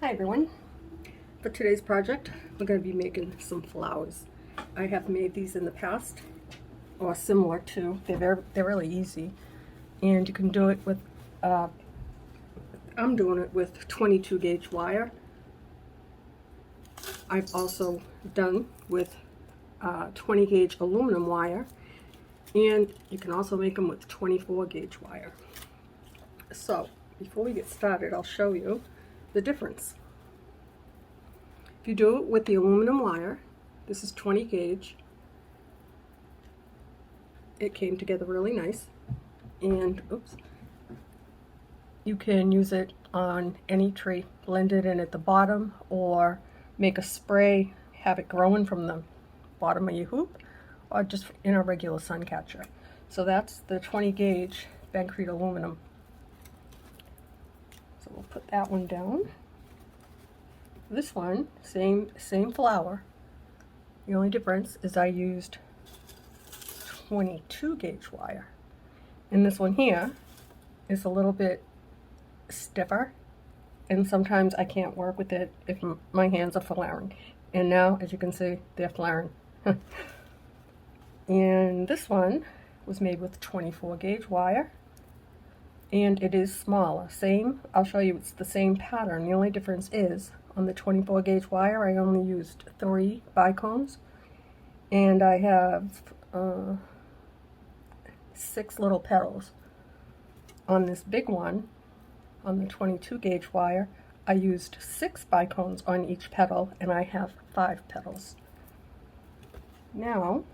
Hi everyone. For today's project, we're going to be making some flowers. I have made these in the past, or similar to. They're really easy, and you can do it with. I'm doing it with 22 gauge wire. I've also done with 20 gauge aluminum wire, and you can also make them with 24 gauge wire. So before we get started, I'll show you the difference. If you do it with the aluminum wire, this is 20 gauge. It came together really nice, and oops, you can use it on any tree, blend it in at the bottom, or make a spray, have it growing from the bottom of your hoop, or just in a regular sun catcher. So that's the 20 gauge Bancrete aluminum. So we'll put that one down. This one, same flower. The only difference is I used 22 gauge wire. And this one here is a little bit stiffer, and sometimes I can't work with it if my hands are flaring. And now, as you can see, they're flaring. And this one was made with 24 gauge wire, and it is smaller. I'll show you, it's the same pattern. The only difference is on the 24 gauge wire, I only used 3 bicones, and I have 6 little petals. On this big one, on the 22 gauge wire, I used 6 bicones on each petal, and I have 5 petals. Now,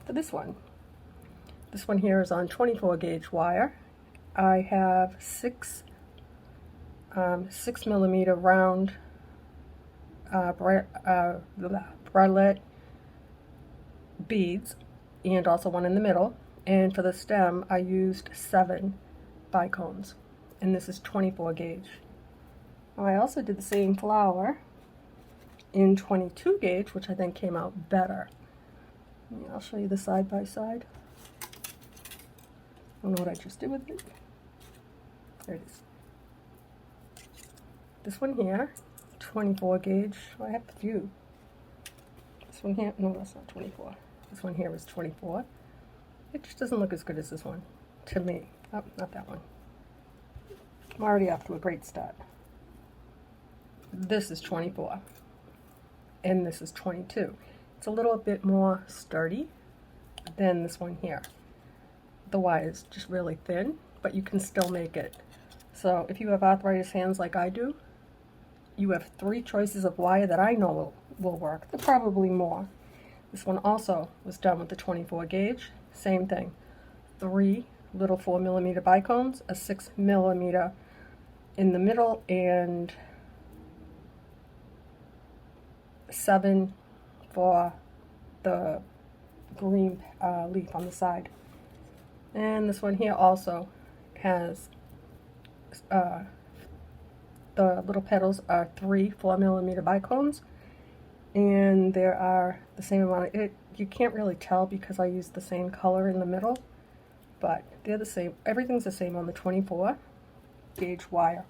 for this one. This one here is on 24 gauge wire. I have 6 6mm round bralette beads, and also one in the middle. And for the stem, I used 7 bicones, and this is 24 gauge. I also did the same flower in 22 gauge, which I think came out better. I'll show you the side by side. I don't know what I just did with it. There it is. This one here, 24 gauge. Well, I have a few. This one here, no, that's not 24. This one here is 24. It just doesn't look as good as this one, to me. Oh, not that one. I'm already off to a great start. This is 24, and this is 22. It's a little bit more sturdy than this one here. The wire is just really thin, but you can still make it. So if you have arthritis hands like I do, you have 3 choices of wire that I know will work. There are probably more. This one also was done with the 24 gauge. Same thing. 3 little 4mm bicones, a 6mm in the middle, and 7 for the green leaf on the side. And this one here also has the little petals are 3 4mm bicones, and there are the same amount of it. You can't really tell because I used the same color in the middle, but they're the same. Everything's the same on the 24 gauge wire,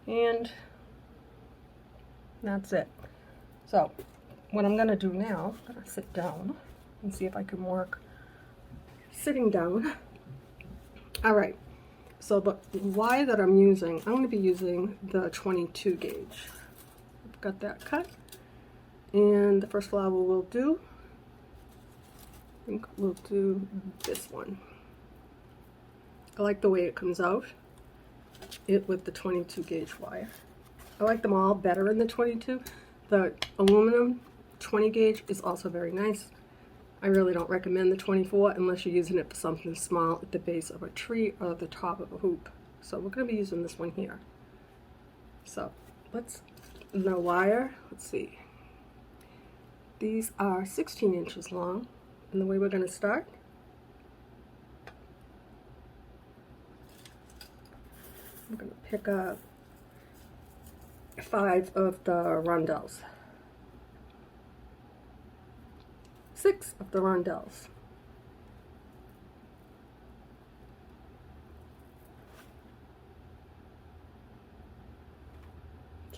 and that's it. So what I'm going to do now, I'm going to sit down and see if I can work sitting down. All right, so the wire that I'm using, I'm going to be using the 22 gauge. I've got that cut, and the first flower we'll do, I think we'll do this one. I like the way it comes out, with the 22 gauge wire. I like them all better in the 22. The aluminum 20 gauge is also very nice. I really don't recommend the 24 unless you're using it for something small at the base of a tree or the top of a hoop. So we're going to be using this one here. So the wire, let's see. These are 16 inches long, and the way we're going to start, I'm going to pick up 5 of the rondelles. 6 of the rondelles.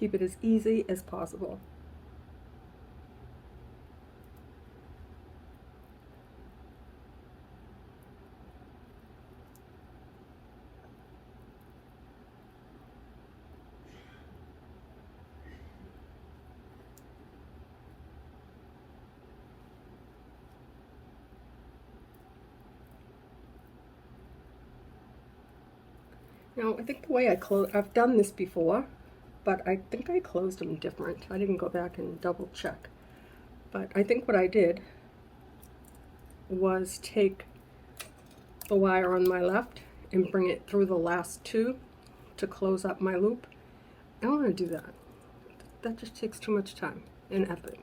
Keep it as easy as possible. Now, I think the way I've done this before, but I think I closed them different. I didn't go back and double check. But I think what I did was take the wire on my left and bring it through the last two to close up my loop. I don't want to do that. That just takes too much time and effort.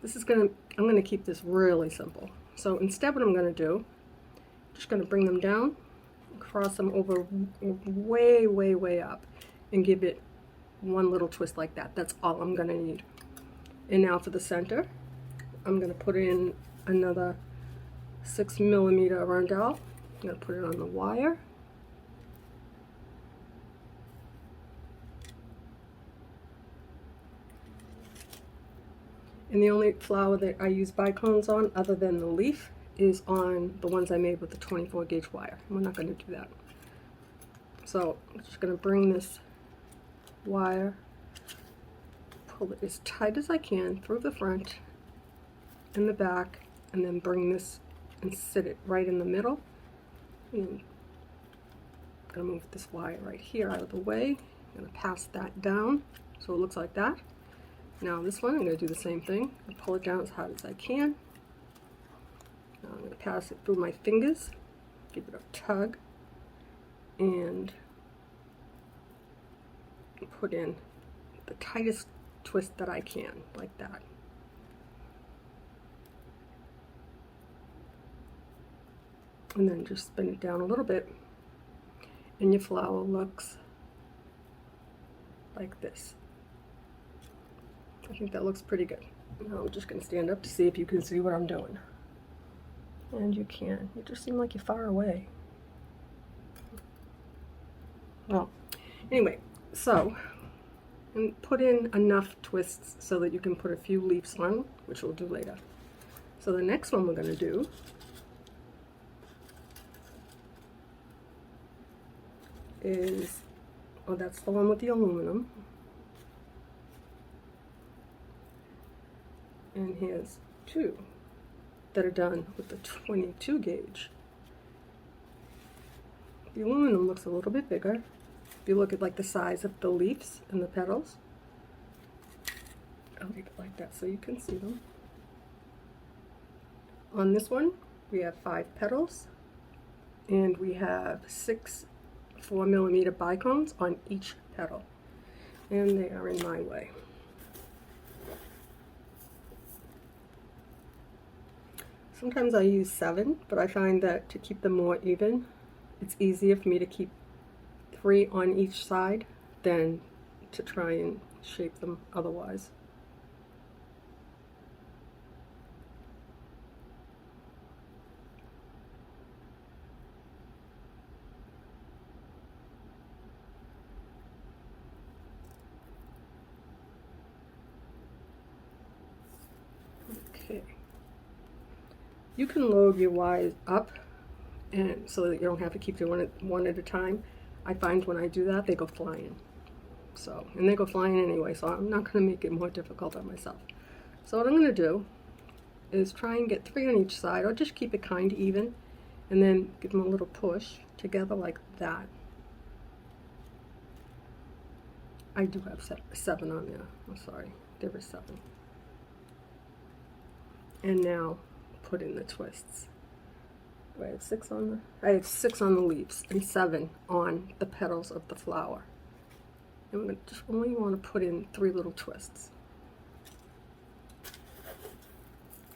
I'm gonna keep this really simple. So instead what I'm gonna do, I'm just gonna bring them down, cross them over way, way, way up, and give it one little twist like that. That's all I'm gonna need. And now for the center, I'm gonna put in another 6mm rondelle. I'm gonna put it on the wire. And the only flower that I use bicones on, other than the leaf, is on the ones I made with the 24 gauge wire. We're not going to do that. So I'm just going to bring this wire, pull it as tight as I can through the front and the back, and then bring this and sit it right in the middle. And I'm going to move this wire right here out of the way. I'm going to pass that down so it looks like that. Now this one, I'm going to do the same thing. I pull it down as hard as I can. Now I'm going to pass it through my fingers, give it a tug, and put in the tightest twist that I can, like that. And then just spin it down a little bit, and your flower looks like this. I think that looks pretty good. Now I'm just going to stand up to see if you can see what I'm doing. And you can. You just seem like you're far away. Well, anyway, so and put in enough twists so that you can put a few leaves on, which we'll do later. So the next one we're going to do is, oh, that's the one with the aluminum. And here's two that are done with the 22 gauge. The aluminum looks a little bit bigger. If you look at like the size of the leaves and the petals, I'll leave it like that so you can see them. On this one, we have 5 petals, and we have 6 4mm bicones on each petal, and they are in my way. Sometimes I use 7, but I find that to keep them more even, it's easier for me to keep 3 on each side than to try and shape them otherwise. Okay. You can load your wires up and so that you don't have to keep doing it one at a time. I find when I do that, they go flying. So, and they go flying anyway, so I'm not going to make it more difficult on myself. So what I'm going to do is try and get 3 on each side, or just keep it kind of even, and then give them a little push together like that. I do have 7 on there. I'm sorry, there was 7. And now put in the twists. I have 6 on the, I have 6 on the leaves and 7 on the petals of the flower. And we just only want to put in 3 little twists.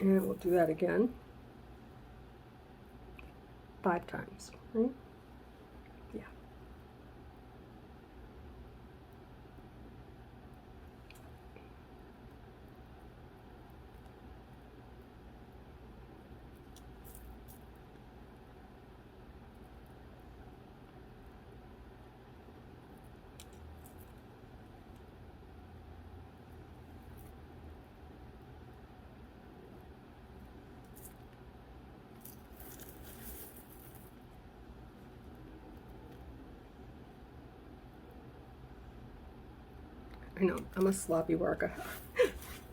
And we'll do that again 5 times, right? Yeah. I know, I'm a sloppy worker.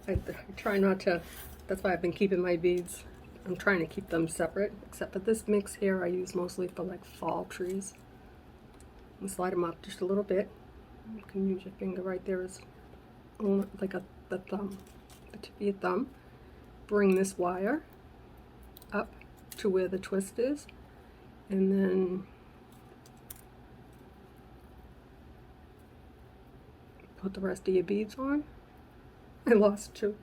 I try not to, that's why I've been keeping my beads. I'm trying to keep them separate, except for this mix here I use mostly for like fall trees. And slide them up just a little bit. You can use your finger right there as like the thumb, the tip of your thumb. Bring this wire up to where the twist is, and then put the rest of your beads on. I lost two.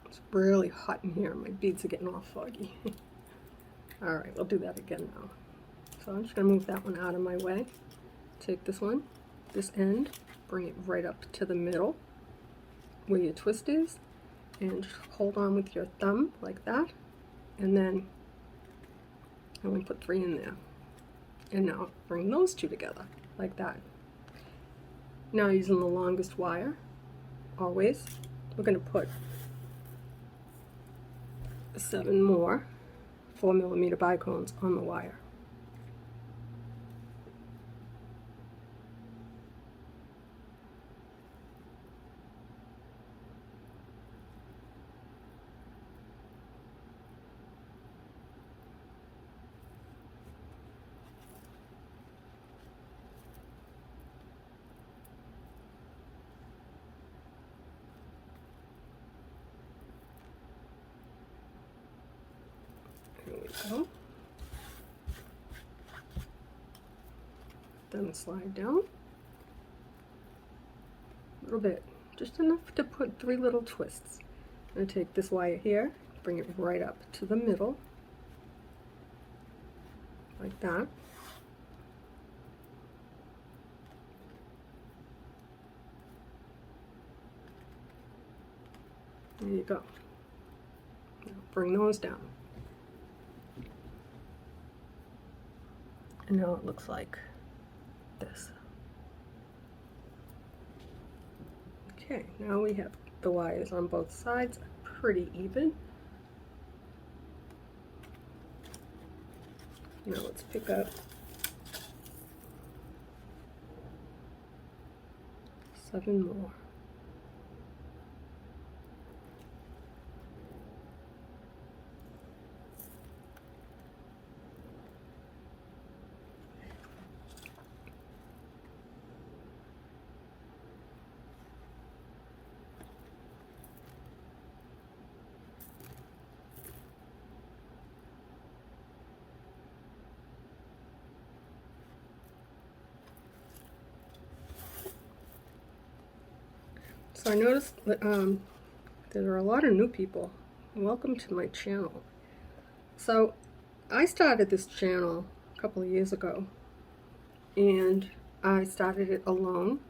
It's really hot in here. My beads are getting all foggy. Alright, we'll do that again now. So I'm just going to move that one out of my way. Take this one, this end, bring it right up to the middle where your twist is, and just hold on with your thumb like that, and then I'm going to put 3 in there. And now bring those 2 together like that. Now using the longest wire, always, we're going to put 7 more 4mm bicones on the wire. There we go. Then slide down a little bit, just enough to put 3 little twists. I'm going to take this wire here, bring it right up to the middle, like that. There you go. Now bring those down. And now it looks like this. Okay, now we have the wires on both sides pretty even. Now let's pick up seven more. So I noticed that there are a lot of new people. Welcome to my channel. So I started this channel a couple of years ago, and I started it alone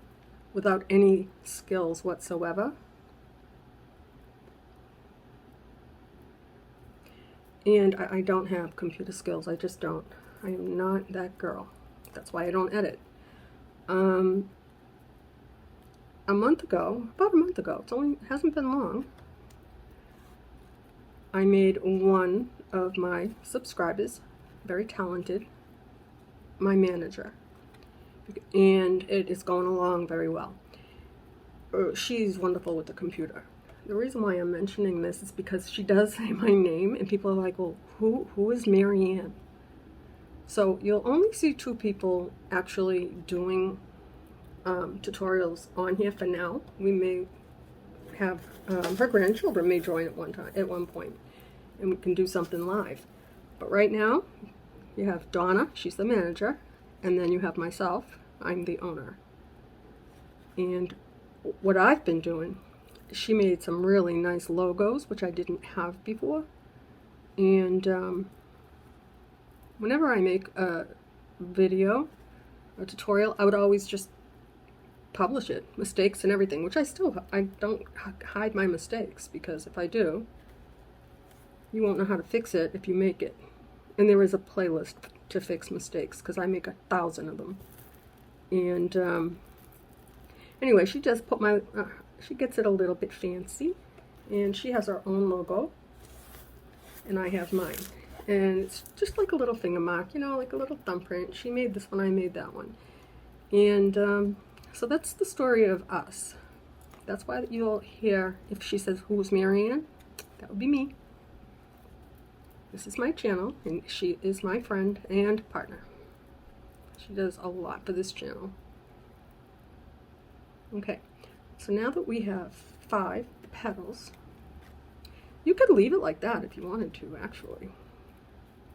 without any skills whatsoever. And I don't have computer skills. I just don't. I am not that girl. That's why I don't edit. About a month ago, it hasn't been long, I made one of my subscribers, very talented, my manager, and it is going along very well. She's wonderful with the computer. The reason why I'm mentioning this is because she does say my name, and people are like, well, who is Marianne? So you'll only see 2 people actually doing tutorials on here for now. We may have her grandchildren may join at one point, and we can do something live. But right now, you have Donna, she's the manager, and then you have myself, I'm the owner. And what I've been doing, she made some really nice logos, which I didn't have before. And whenever I make a video, a tutorial, I would always just publish it, mistakes and everything, which I don't hide my mistakes, because if I do, you won't know how to fix it if you make it. And there is a playlist to fix mistakes, because I make 1,000 of them. And Anyway, she just put my, she gets it a little bit fancy, and she has her own logo, and I have mine. And it's just like a little finger mark, you know, like a little thumbprint. She made this one, I made that one. And so that's the story of us. That's why you'll hear, if she says, who's Marianne? That would be me. This is my channel, and she is my friend and partner. She does a lot for this channel. Okay, so now that we have 5 petals, you could leave it like that if you wanted to, actually.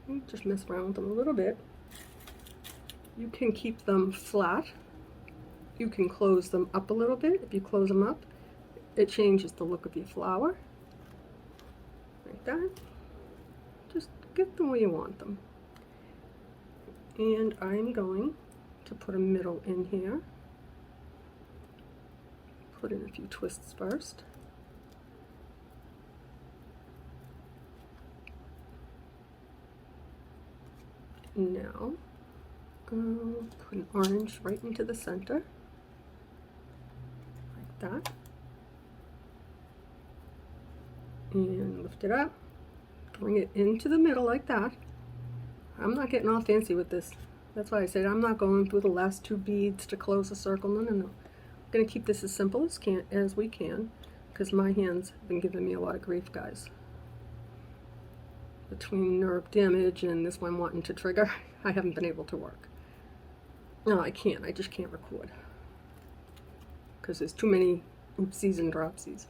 You just mess around with them a little bit. You can keep them flat. You can close them up a little bit. If you close them up, it changes the look of your flower. Like that. Just get them where you want them. And I'm going to put a middle in here. Put in a few twists first. Now, I'll put an orange right into the center, like that. And lift it up, bring it into the middle like that. I'm not getting all fancy with this. That's why I said I'm not going through the last 2 beads to close a circle. No, no, no. I'm going to keep this as simple as we can, because my hands have been giving me a lot of grief, guys. Between nerve damage and this one wanting to trigger, I haven't been able to work. No, I can't. I just can't record. Because there's too many oopsies and dropsies.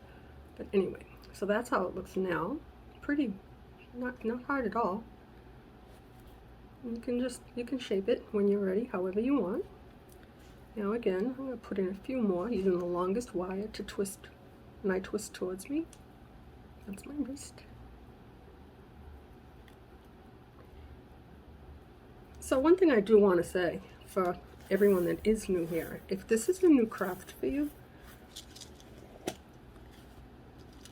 But anyway, so that's how it looks now. Pretty, not hard at all. You can shape it when you're ready, however you want. Now again, I'm going to put in a few more, using the longest wire to twist, and I twist towards me. That's my wrist. So one thing I do want to say for everyone that is new here, if this is a new craft for you,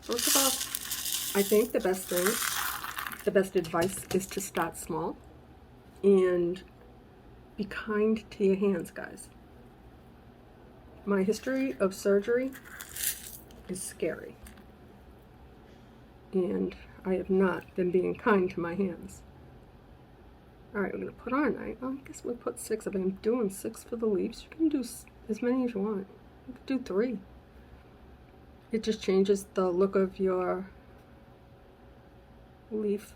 first of all, I think the best advice is to start small and be kind to your hands, guys. My history of surgery is scary, and I have not been being kind to my hands. Alright, we're going to put on, I guess we'll put 6. I've been doing 6 for the leaves. You can do as many as you want. You can do 3. It just changes the look of your leaf.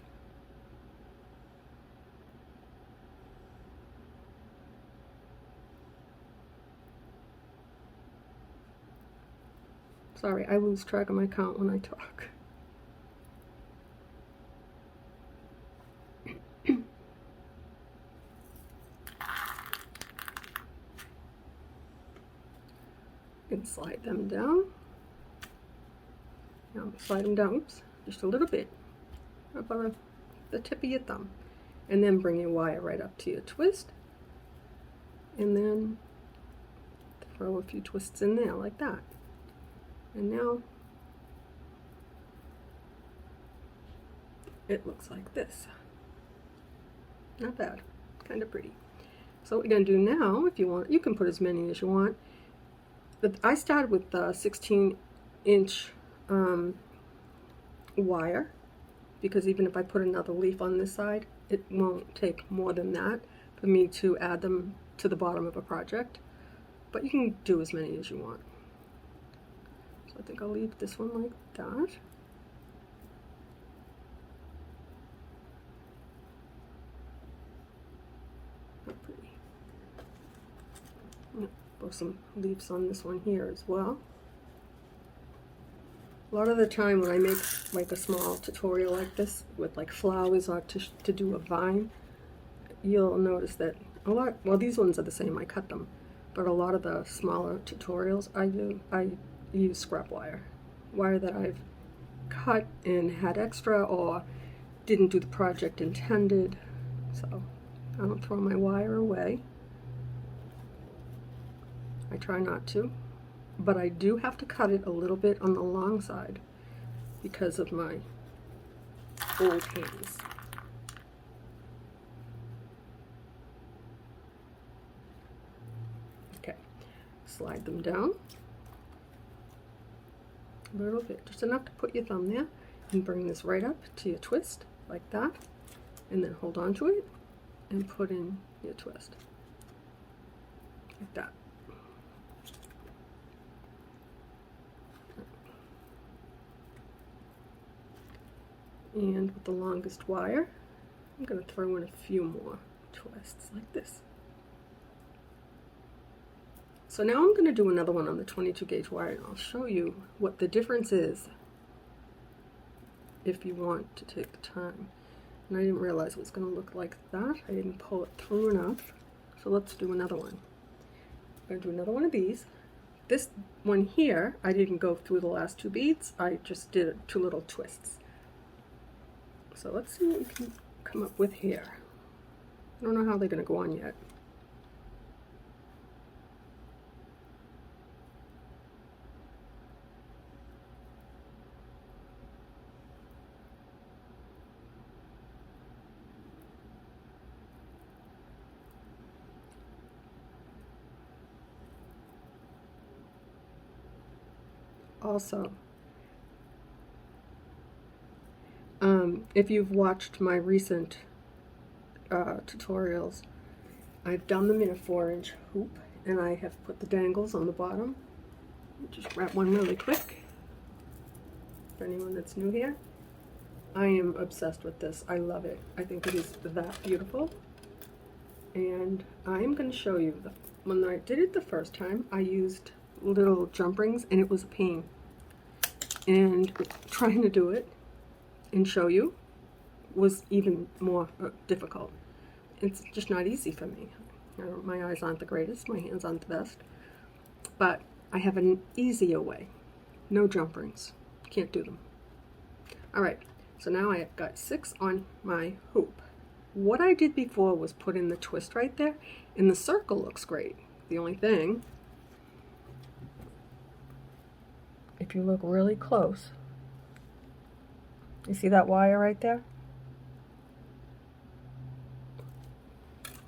Sorry, I lose track of my count when I talk. And slide them down. Now slide them down, oops, just a little bit, about the tip of your thumb. And then bring your wire right up to your twist. And then throw a few twists in there like that. And now it looks like this. Not bad, kind of pretty. So what we're going to do now, if you want, you can put as many as you want. But I started with the 16-inch wire, because even if I put another leaf on this side, it won't take more than that for me to add them to the bottom of a project. But you can do as many as you want. So I think I'll leave this one like that. Not pretty. Put some leaves on this one here as well. A lot of the time when I make like a small tutorial like this with like flowers or to do a vine, you'll notice that a lot, well, these ones are the same, I cut them, but a lot of the smaller tutorials I use scrap wire that I've cut and had extra or didn't do the project intended. So I don't throw my wire away. I try not to, but I do have to cut it a little bit on the long side because of my old hands. Okay, slide them down a little bit, just enough to put your thumb there, and bring this right up to your twist like that, and then hold on to it and put in your twist like that. And with the longest wire, I'm going to throw in a few more twists like this. So now I'm going to do another one on the 22 gauge wire, and I'll show you what the difference is if you want to take the time. And I didn't realize it was going to look like that. I didn't pull it through enough. So let's do another one. I'm going to do another one of these. This one here, I didn't go through the last 2 beads. I just did 2 little twists. So let's see what we can come up with here. I don't know how they're going to go on yet. Also, if you've watched my recent tutorials, I've done them in a 4-inch hoop, and I have put the dangles on the bottom. Just grab one really quick for anyone that's new here. I am obsessed with this. I love it. I think it is that beautiful. And I'm going to show you, when I did it the first time, I used little jump rings, and it was a pain. And trying to do it and show you was even more difficult. It's just not easy for me. My eyes aren't the greatest, my hands aren't the best, but I have an easier way. No jump rings. Can't do them. Alright, so now I've got 6 on my hoop. What I did before was put in the twist right there, and the circle looks great. The only thing, if you look really close, you see that wire right there?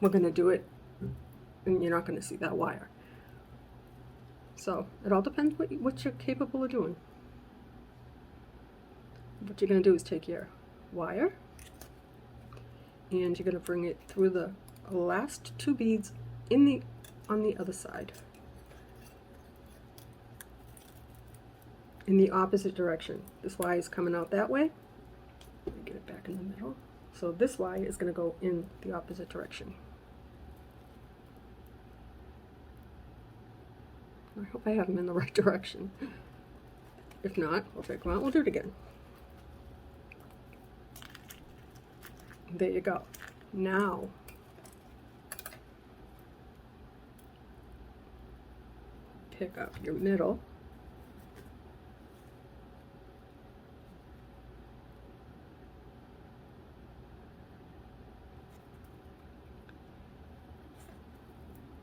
We're going to do it, and you're not going to see that wire. So it all depends what you're capable of doing. What you're going to do is take your wire, and you're going to bring it through the last 2 beads on the other side, in the opposite direction. This wire is coming out that way. Let me get it back in the middle. So this wire is going to go in the opposite direction. I hope I have them in the right direction. If not, we'll take them out. We'll do it again. There you go. Now, pick up your middle.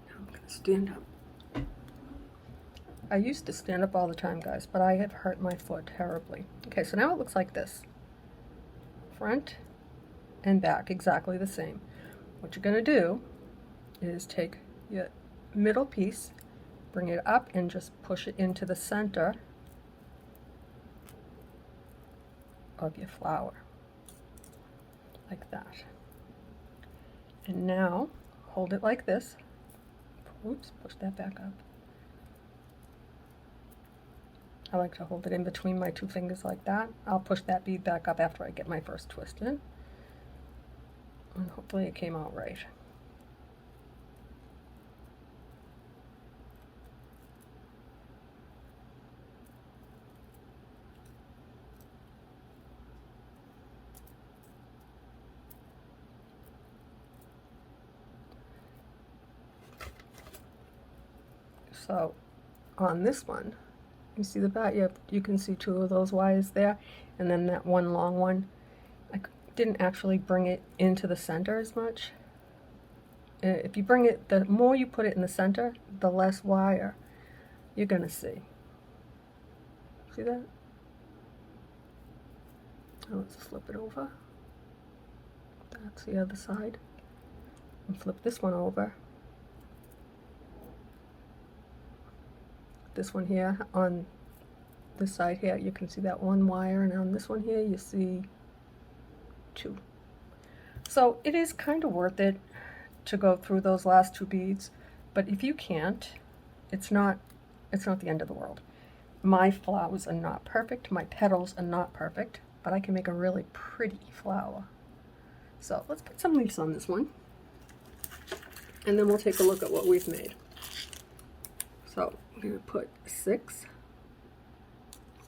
Now I'm going to stand up. I used to stand up all the time, guys, but I have hurt my foot terribly. Okay, so now it looks like this. Front and back, exactly the same. What you're going to do is take your middle piece, bring it up, and just push it into the center of your flower, like that. And now, hold it like this. Oops, push that back up. I like to hold it in between my 2 fingers like that. I'll push that bead back up after I get my first twist in. And hopefully it came out right. So on this one, you see the back, you can see 2 of those wires there, and then that one long one. I didn't actually bring it into the center as much. If you bring it, the more you put it in the center, the less wire you're going to see. See that? Oh, let's flip it over. That's the other side. And flip this one over. this one here on this side here, you can see that one wire, and on this one here you see two. So it is kind of worth it to go through those last two beads, but if you can't, it's not the end of the world. My flowers are not perfect, my petals are not perfect, but I can make a really pretty flower. So let's put some leaves on this one, and then we'll take a look at what we've made. So I'm going to put 6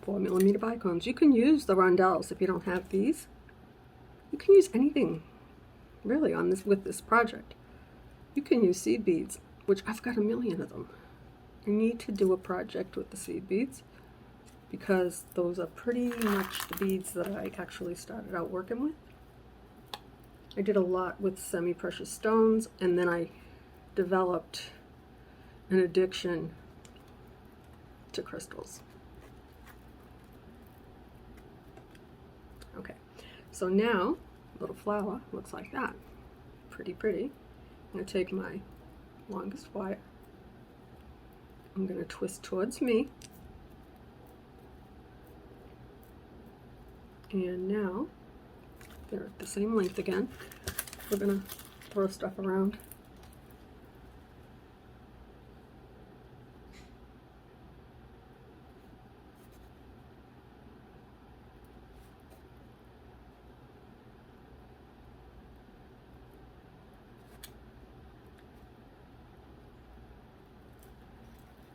4mm bicones. You can use the rondelles if you don't have these. You can use anything really on this with this project. You can use seed beads, which I've got a million of them. I need to do a project with the seed beads because those are pretty much the beads that I actually started out working with. I did a lot with semi-precious stones, and then I developed an addiction to crystals. Okay, so now little flower looks like that. Pretty pretty. I'm going to take my longest wire. I'm going to twist towards me. And now they're at the same length again. We're going to throw stuff around.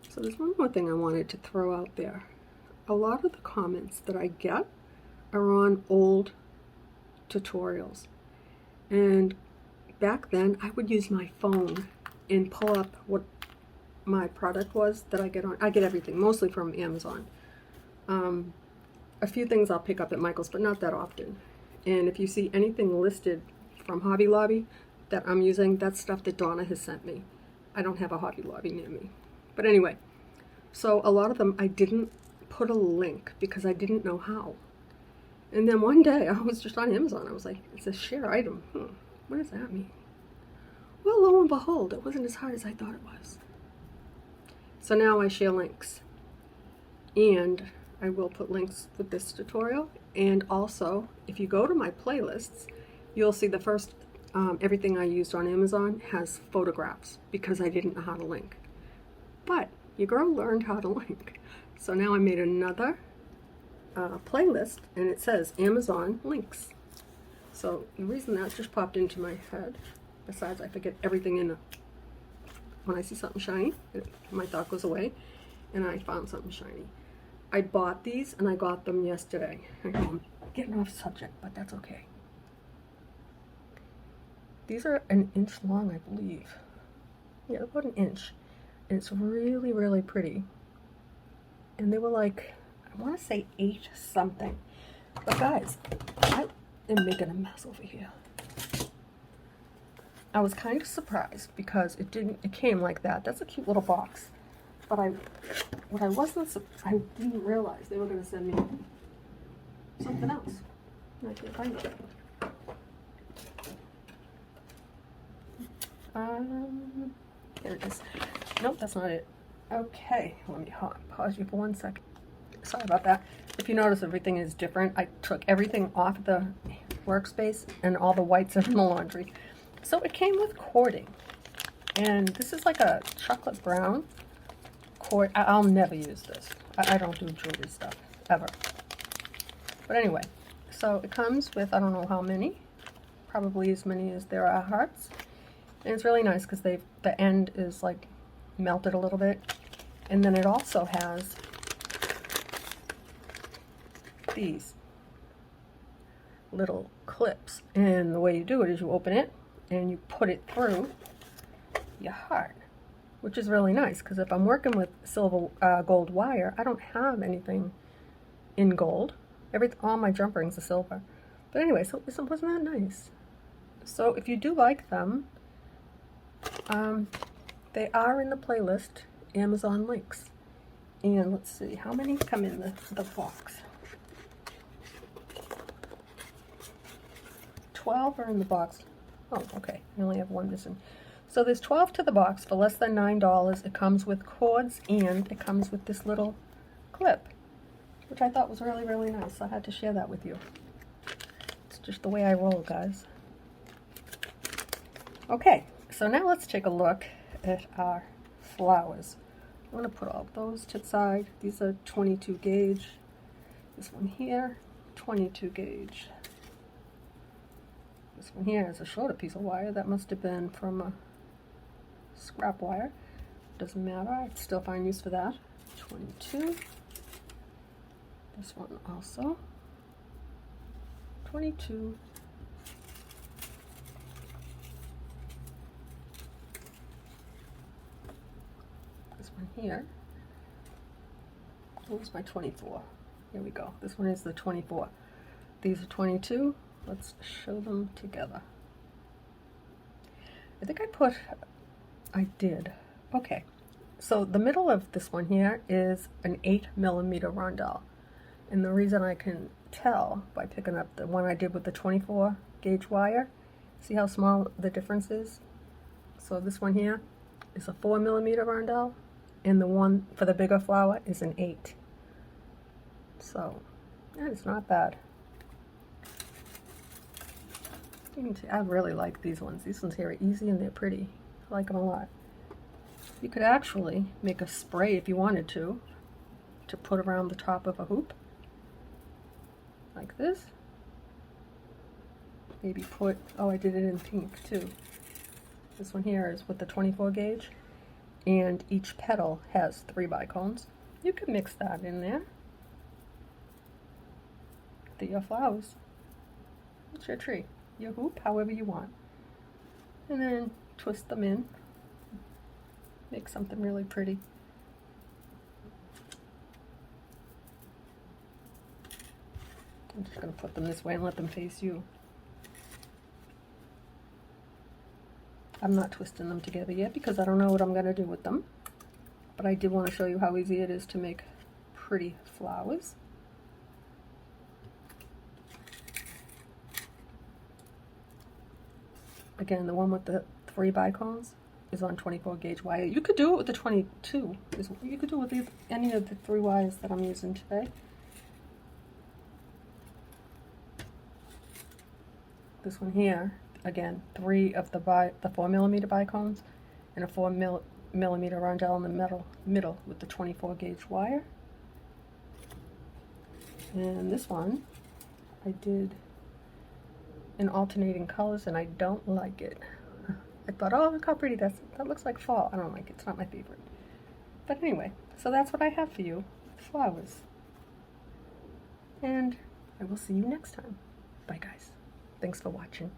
So there's one more thing I wanted to throw out there. A lot of the comments that I get are on old tutorials. And back then I would use my phone and pull up what my product was that I get on. I get everything, mostly from Amazon. A few things I'll pick up at Michael's, but not that often. And if you see anything listed from Hobby Lobby that I'm using, that's stuff that Donna has sent me. I don't have a Hobby Lobby near me. But anyway, so a lot of them I didn't put a link because I didn't know how. And then one day I was just on Amazon. I was like, it's a share item. What does that mean? Well, lo and behold, it wasn't as hard as I thought it was. So now I share links. And I will put links with this tutorial. And also, if you go to my playlists, you'll see the first, everything I used on Amazon has photographs because I didn't know how to link. But your girl learned how to link. So now I made another playlist, and it says Amazon links. So the reason that just popped into my head, besides I forget everything in when I see something shiny, my thought goes away, and I found something shiny. I bought these, and I got them yesterday. I know I'm getting off subject, but that's okay. These are 1 inch long, I believe. Yeah, about 1 inch. And it's really, really pretty. And they were like, I want to say 8 something. But guys, I am making a mess over here. I was kind of surprised because it came like that. That's a cute little box. But I didn't realize they were going to send me something else. I can't find it. Here it is. Nope, that's not it. Okay, let me pause you for 1 second. Sorry about that. If you notice, everything is different. I took everything off the workspace and all the whites are in the laundry. So it came with cording. And this is like a chocolate brown cord. I'll never use this. I don't do jewelry stuff, ever. But anyway, so it comes with, I don't know how many, probably as many as there are hearts. And it's really nice because the end is like melted a little bit. And then it also has these little clips. And the way you do it is you open it and you put it through your heart, which is really nice because if I'm working with silver gold wire, I don't have anything in gold. All my jump rings are silver. But anyway, so wasn't that nice? So if you do like them, they are in the playlist, Amazon links. And let's see, how many come in the box? 12 are in the box. Oh, okay, I only have 1 missing. So there's 12 to the box for less than $9. It comes with cords and it comes with this little clip, which I thought was really, really nice. I had to share that with you. It's just the way I roll, guys. Okay, so now let's take a look at our flowers. I'm going to put all those to the side. These are 22 gauge. This one here, 22 gauge. This one here is a shorter piece of wire. That must have been from a scrap wire. Doesn't matter. I'd still find use for that. 22. This one also. 22. This one here. What was my 24? Here we go. This one is the 24. These are 22. Let's show them together. I think I did. Okay. So the middle of this one here is an 8mm rondelle. And the reason I can tell by picking up the one I did with the 24 gauge wire, see how small the difference is? So this one here is a 4mm rondelle, and the one for the bigger flower is an 8. So that is not bad. You can see, I really like these ones. These ones here are easy and they're pretty. I like them a lot. You could actually make a spray if you wanted to put around the top of a hoop. Like this. Maybe put, oh, I did it in pink too. This one here is with the 24 gauge. And each petal has 3 bicones. You could mix that in there. Your flowers. It's your tree. Your hoop, however you want. And then twist them in. Make something really pretty. I'm just going to put them this way and let them face you. I'm not twisting them together yet because I don't know what I'm going to do with them. But I did want to show you how easy it is to make pretty flowers. Again, the one with the 3 bicones is on 24 gauge wire. You could do it with the 22. You could do it with any of the 3 wires that I'm using today. This one here, again, 3 of the 4mm bicones and a 4mm rondelle in the middle with the 24 gauge wire. And this one, I did in alternating colors, and I don't like it. I thought, oh, look how pretty that looks like fall. I don't like it. It's not my favorite. But anyway, so that's what I have for you, flowers. And I will see you next time. Bye, guys. Thanks for watching.